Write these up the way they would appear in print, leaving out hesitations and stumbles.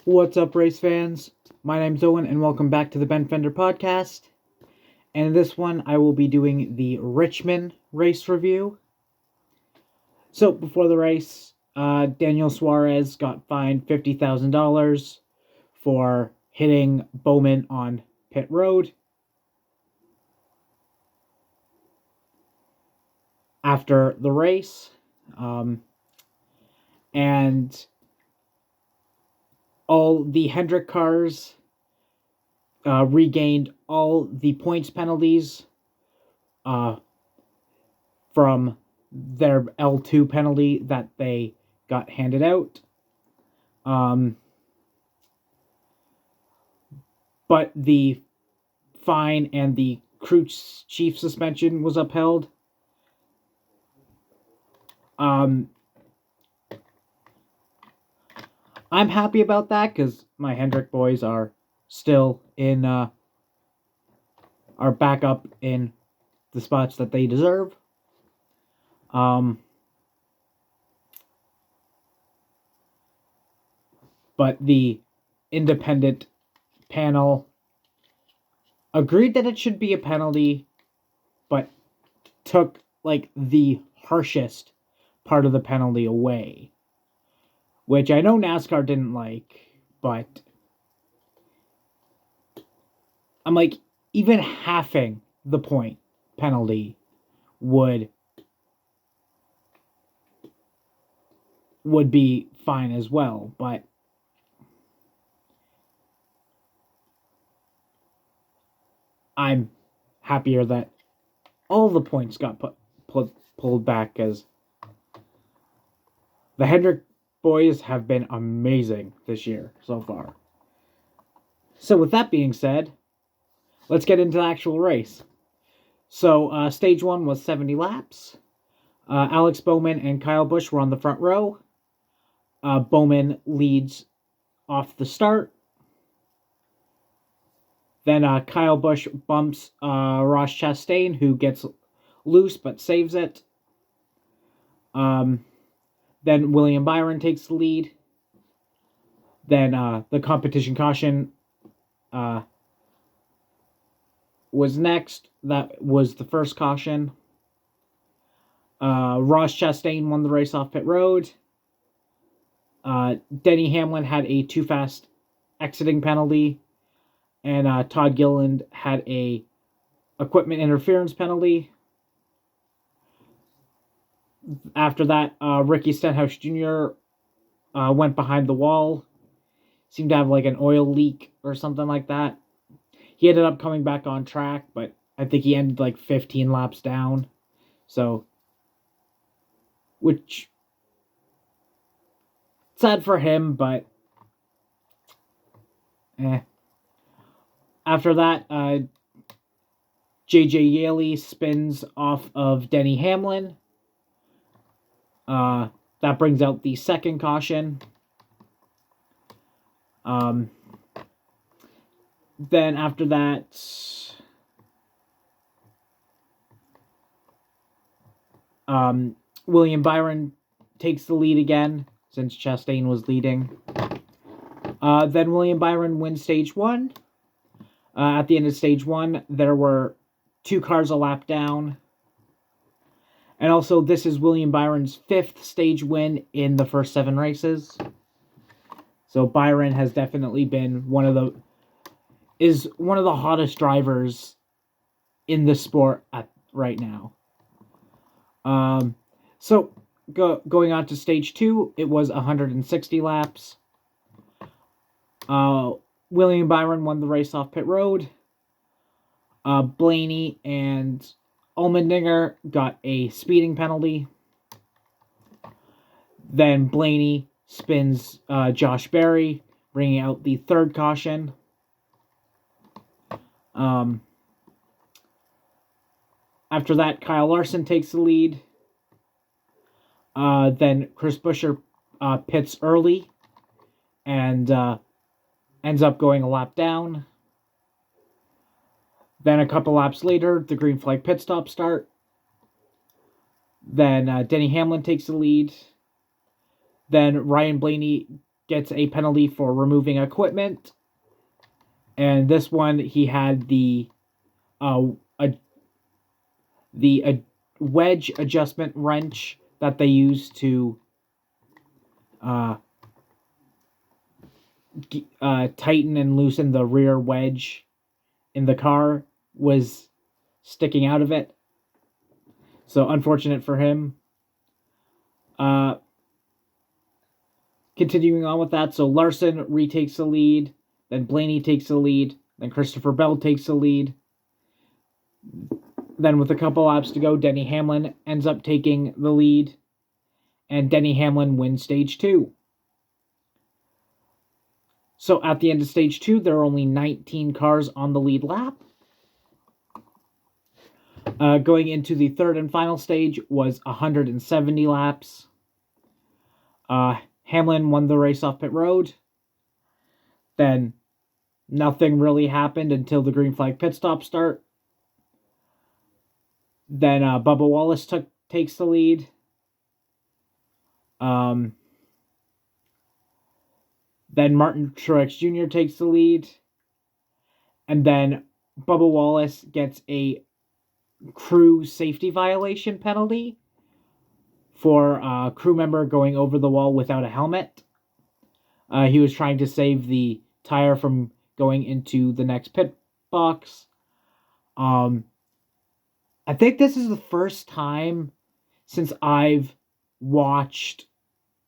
What's up, race fans? My name's Owen, and welcome back to the Ben Fender podcast. And in this one, I will be doing the Richman race review. So, before the race, Daniel Suarez got fined $50,000 for hitting Bowman on pit road. After the race, and all the Hendrick cars regained all the points penalties from their L2 penalty that they got handed out. But the fine and the crew chief suspension was upheld. I'm happy about that because my Hendrick boys are still in, are back up in the spots that they deserve. But the independent panel agreed that it should be a penalty, but took, like, the harshest part of the penalty away. Which I know NASCAR didn't like, but I'm like, even halving the point penalty would be fine as well, but I'm happier that all the points got pulled back, because the Hendrick boys have been amazing this year so far. So with that being said, let's get into the actual race. So stage 1 was 70 laps. Alex Bowman and Kyle Busch were on the front row. Bowman leads off the start. Then Kyle Busch bumps Ross Chastain, who gets loose but saves it. Then William Byron takes the lead. Then the competition caution was next. That was the first caution. Ross Chastain won the race off pit road. Denny Hamlin had a too fast exiting penalty. And Todd Gilliland had a equipment interference penalty. After that, Ricky Stenhouse Jr. Went behind the wall. Seemed to have like an oil leak or something like that. He ended up coming back on track, but I think he ended like 15 laps down. So, which, sad for him, but After that, J.J. Yaley spins off of Denny Hamlin. That brings out the second caution. Then after that, William Byron takes the lead again, since Chastain was leading. Then William Byron wins stage 1. At the end of stage 1, there were 2 cars a lap down. And also, this is William Byron's 5th stage win in the first 7 races. So Byron has definitely been one of the hottest drivers in the sport right now. So going on to stage 2, it was 160 laps. William Byron won the race off pit road. Blaney and Allmendinger got a speeding penalty. Then Blaney spins Josh Berry, bringing out the third caution. After that, Kyle Larson takes the lead. Then Chris Buescher pits early and ends up going a lap down. Then a couple laps later, the green flag pit stop start. Then Denny Hamlin takes the lead. Then Ryan Blaney gets a penalty for removing equipment. And this one, he had the wedge adjustment wrench that they use to tighten and loosen the rear wedge in the car was sticking out of it. So unfortunate for him. Continuing on with that, so Larson retakes the lead, then Blaney takes the lead, then Christopher Bell takes the lead. Then with a couple laps to go, Denny Hamlin ends up taking the lead, and Denny Hamlin wins stage 2. So at the end of stage 2, there are only 19 cars on the lead lap. Going into the third and final stage was 170 laps. Hamlin won the race off pit road. Then nothing really happened until the green flag pit stop start. Then Bubba Wallace takes the lead. Then Martin Truex Jr. takes the lead. And then Bubba Wallace gets a crew safety violation penalty for a crew member going over the wall without a helmet. He was trying to save the tire from going into the next pit box. I think this is the first time since I've watched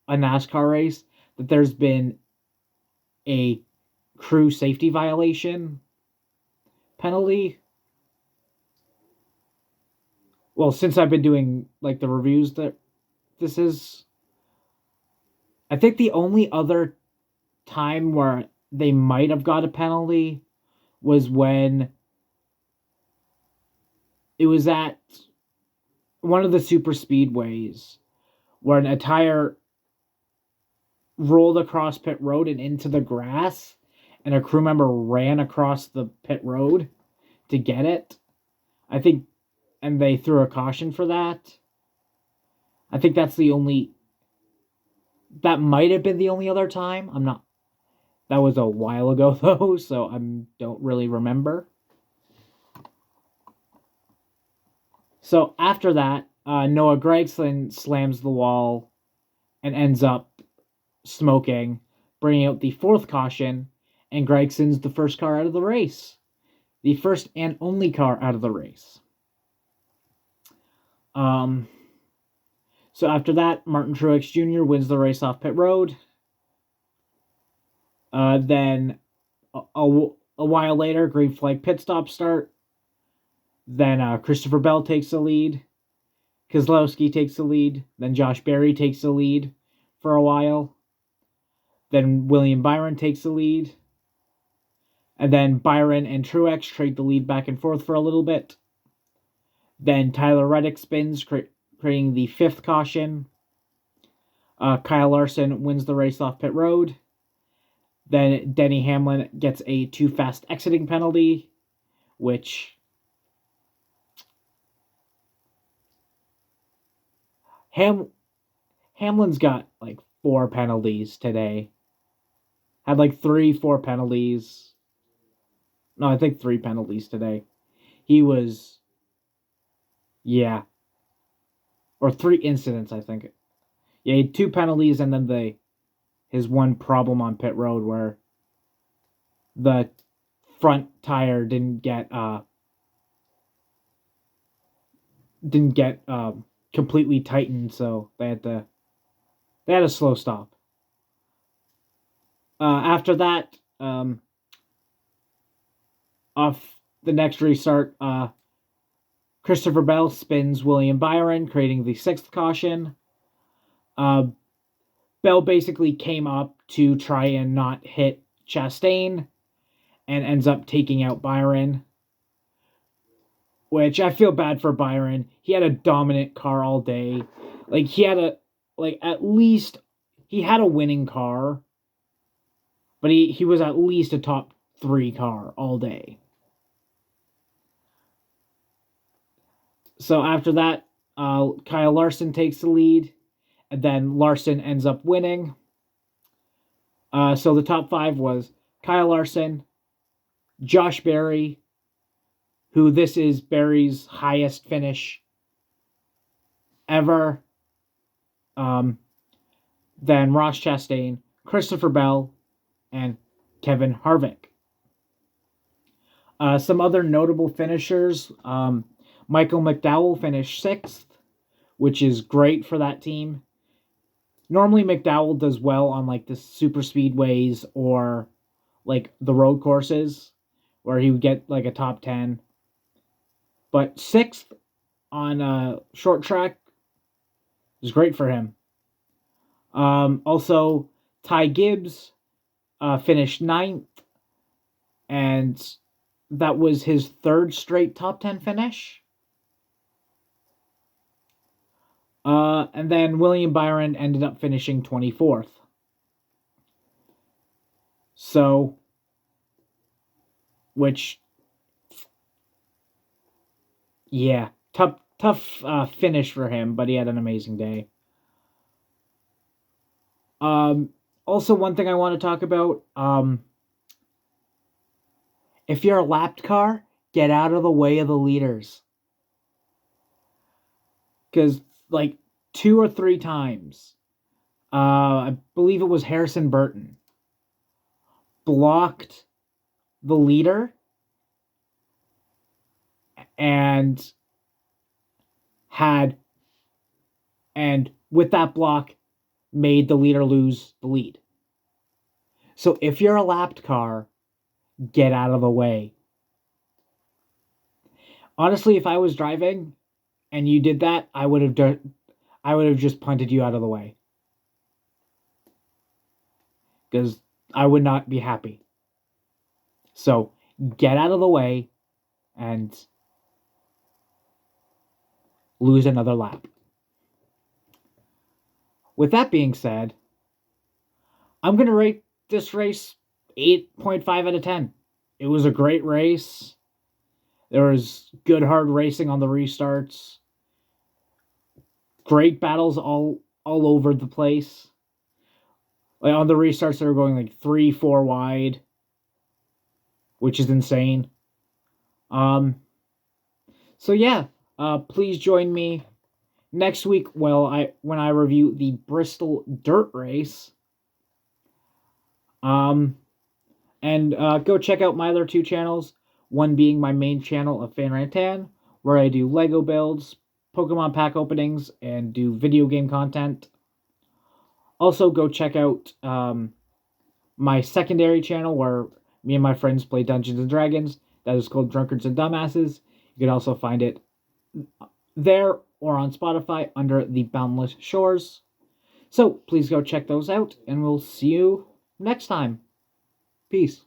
a NASCAR race that there's been a crew safety violation penalty. Well, since I've been doing like the reviews, that this is, I think the only other time where they might have got a penalty was when it was at one of the super speedways where a tire rolled across pit road and into the grass, and a crew member ran across the pit road to get it. I think, and they threw a caution for that. I think that's the only, that might have been the only other time. I'm not, that was a while ago though, so I don't really remember. So after that, Noah Gragson slams the wall and ends up smoking, bringing out the fourth caution, and Gregson's the first car out of the race. The first and only car out of the race. So after that, Martin Truex Jr. wins the race off pit road. Then a while later, green flag pit stop start. Then Christopher Bell takes the lead. Keselowski takes the lead. Then Josh Berry takes the lead for a while. Then William Byron takes the lead. And then Byron and Truex trade the lead back and forth for a little bit. Then Tyler Reddick spins, creating the fifth caution. Kyle Larson wins the race off pit road. Then Denny Hamlin gets a too fast exiting penalty, which Hamlin's got like 4 penalties today. Had like 4 penalties. No, I think 3 penalties today. He was, yeah. Or 3 incidents, I think. Yeah, he had 2 penalties and then his one problem on pit road where the front tire didn't get completely tightened, so they had a slow stop. After that, off the next restart, Christopher Bell spins William Byron, creating the 6th caution. Bell basically came up to try and not hit Chastain and ends up taking out Byron, which I feel bad for Byron. He had a dominant car all day. Like, he had at least he had a winning car, but he was at least a top 3 car all day. So after that, Kyle Larson takes the lead, and then Larson ends up winning. So the top 5 was Kyle Larson, Josh Berry, who this is Berry's highest finish ever. Then Ross Chastain, Christopher Bell, and Kevin Harvick. Some other notable finishers. Michael McDowell finished 6th, which is great for that team. Normally McDowell does well on like the super speedways or like the road courses where he would get like a top 10. But 6th on a short track is great for him. Also, Ty Gibbs finished 9th, and that was his 3rd straight top 10 finish. And then William Byron ended up finishing 24th. So, which, yeah, tough finish for him, but he had an amazing day. Also, one thing I want to talk about, if you're a lapped car, get out of the way of the leaders. Because, like, 2 or 3 times, I believe it was Harrison Burton, blocked the leader and with that block made the leader lose the lead. So if you're a lapped car, get out of the way. Honestly, if I was driving and you did that, I would have just punted you out of the way. Because I would not be happy. So get out of the way and lose another lap. With that being said, I'm going to rate this race 8.5 out of 10. It was a great race. There was good hard racing on the restarts. Great battles all over the place. Like on the restarts, they were going like 3-4 wide, which is insane. So yeah, please join me next week when I review the Bristol Dirt Race. And go check out my other 2 channels. One being my main channel of Fan Rantan, where I do Lego builds, Pokemon pack openings, and do video game content. Also, go check out my secondary channel where me and my friends play Dungeons and Dragons. That is called Drunkards and Dumbasses. You can also find it there or on Spotify under The Boundless Shores. So please go check those out, and we'll see you next time. Peace.